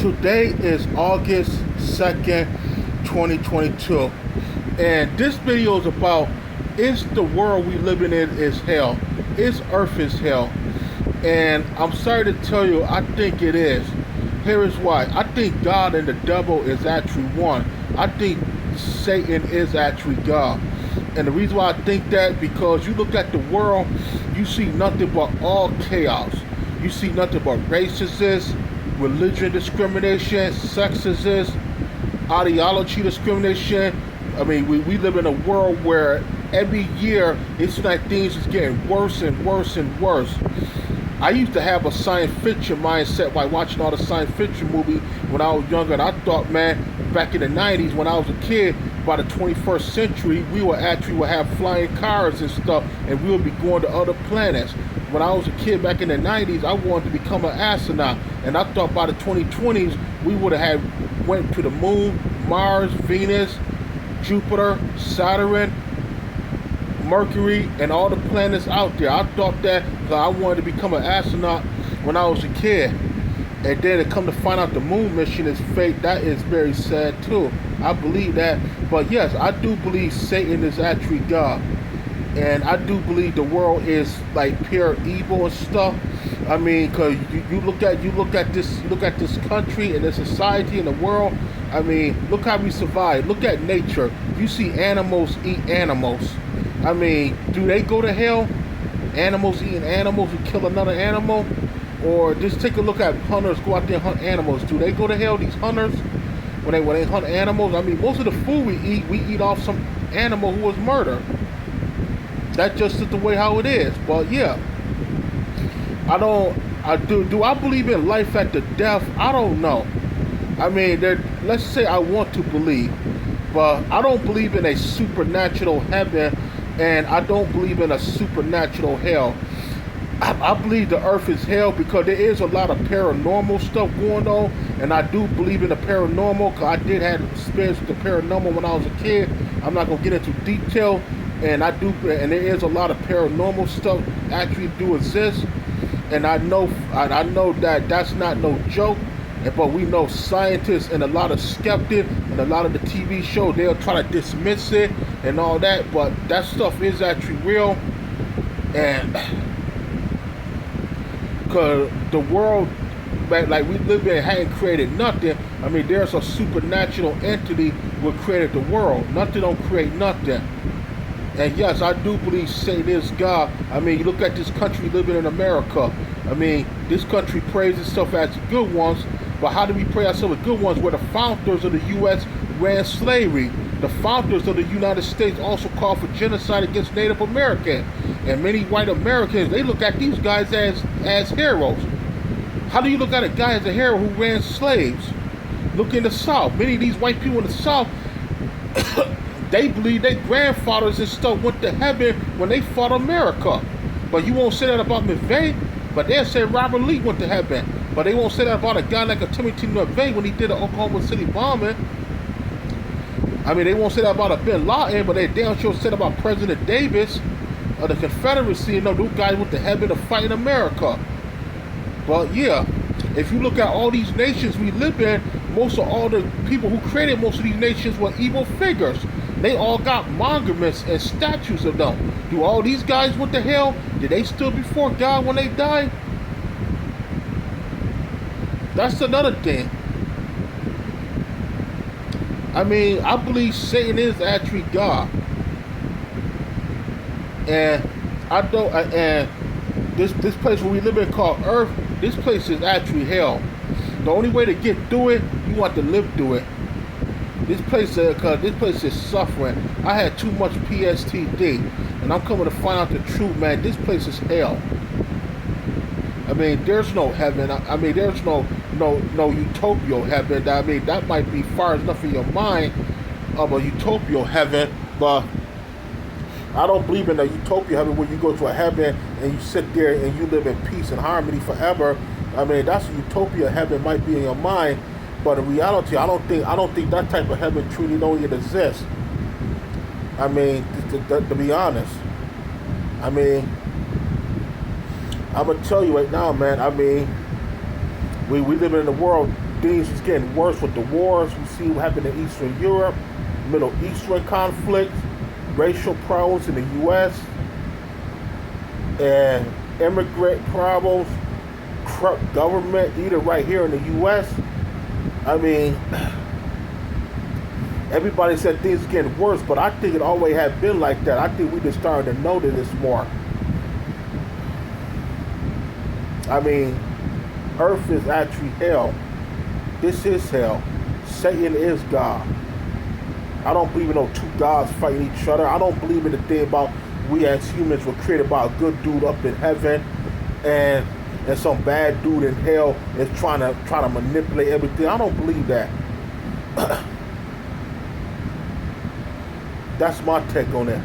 Today is August 2nd, 2022. And this video is about, is the world we living in is hell? Is Earth is hell? And I'm sorry to tell you, I think it is. Here is why. I think God and the devil is actually one. I think Satan is actually God. And the reason why I think that, because you look at the world, you see nothing but all chaos. You see nothing but racism, religion discrimination, sexism, ideology discrimination. I mean, we live in a world where every year it's like things is getting worse and worse and worse. I used to have a science fiction mindset by watching all the science fiction movies when I was younger, and I thought, man, back in the 90s when I was a kid, by the 21st century, we would have flying cars and stuff, and we would be going to other planets. When I was a kid back in the 90s, I wanted to become an astronaut, and I thought by the 2020s, we would have went to the moon, Mars, Venus, Jupiter, Saturn, Mercury, and all the planets out there. I thought that because I wanted to become an astronaut when I was a kid. And then to come to find out the moon mission is fake, that is very sad too. I believe that. But yes, I do believe Satan is actually God. And I do believe the world is like pure evil and stuff. I mean, because you look at this country and the society and the world. I mean, look how we survive. Look at nature. You see animals eat animals. I mean, do they go to hell? Animals eating animals who kill another animal? Or just take a look at hunters go out there and hunt animals. Do they go to hell, these hunters? When they hunt animals? I mean, most of the food we eat off some animal who was murdered. That's just the way how it is. But yeah. Do I believe in life after death? I don't know. I mean, let's say I want to believe. But I don't believe in a supernatural heaven, and I don't believe in a supernatural hell. I believe the earth is hell because there is a lot of paranormal stuff going on, and I do believe in the paranormal because I did have experience with the paranormal when I was a kid. I'm not gonna get into detail, and there is a lot of paranormal stuff actually do exist, and I know that that's not no joke. But we know scientists and a lot of skeptics and a lot of the TV shows, they'll try to dismiss it and all that, but that stuff is actually real. And because the world like we live in hadn't created nothing. I mean, there's a supernatural entity that created the world. Nothing don't create nothing. And yes, I do believe Satan is God. I mean, you look at this country living in America. I mean, this country prays itself as the good ones, but how do we pray ourselves as good ones? Where the founders of the U.S. ran slavery. The founders of the United States also called for genocide against Native Americans. And many white Americans, they look at these guys as heroes. How do you look at a guy as a hero who ran slaves? Look in the South. Many of these white people in the South, they believe their grandfathers and stuff went to heaven when they fought America. But you won't say that about McVeigh. But they'll say Robert Lee went to heaven. But they won't say that about a guy like a Timothy McVeigh when he did the Oklahoma City bombing. I mean, they won't say that about a Bin Laden, but they damn sure said about President Davis of the Confederacy. You know, those guys went to heaven to fight in America. But yeah, if you look at all these nations we live in, most of all the people who created most of these nations were evil figures. They all got monuments and statues of them. Do all these guys went to hell? Did they still before God when they died? That's another thing. I mean, I believe Satan is actually God. And I don't. And this place where we live in called Earth, this place is actually hell. The only way to get through it, you want to live through it. This place is suffering. I had too much PTSD, and I'm coming to find out the truth, man. This place is hell. I mean, there's no heaven. I mean, there's no utopia heaven. I mean, that might be far enough in your mind of a utopia heaven, but I don't believe in a utopia heaven where you go to a heaven and you sit there and you live in peace and harmony forever. I mean, that's a utopia heaven might be in your mind. But in reality, I don't think that type of heaven truly don't even exist. I mean, to be honest, I mean, I'm gonna tell you right now, man. I mean, we live in a world. things is getting worse with the wars. We see what happened in Eastern Europe, Middle Eastern conflicts, racial problems in the U.S., and immigrant problems, corrupt government, even right here in the U.S. I mean, everybody said things are getting worse, but I think it always had been like that. I think we just started to notice this more. I mean, Earth is actually hell. This is hell. Satan is God. I don't believe in no two gods fighting each other. I don't believe in the thing about we as humans were created by a good dude up in heaven, and some bad dude in hell is trying to manipulate everything. I don't believe that. That's my take on it.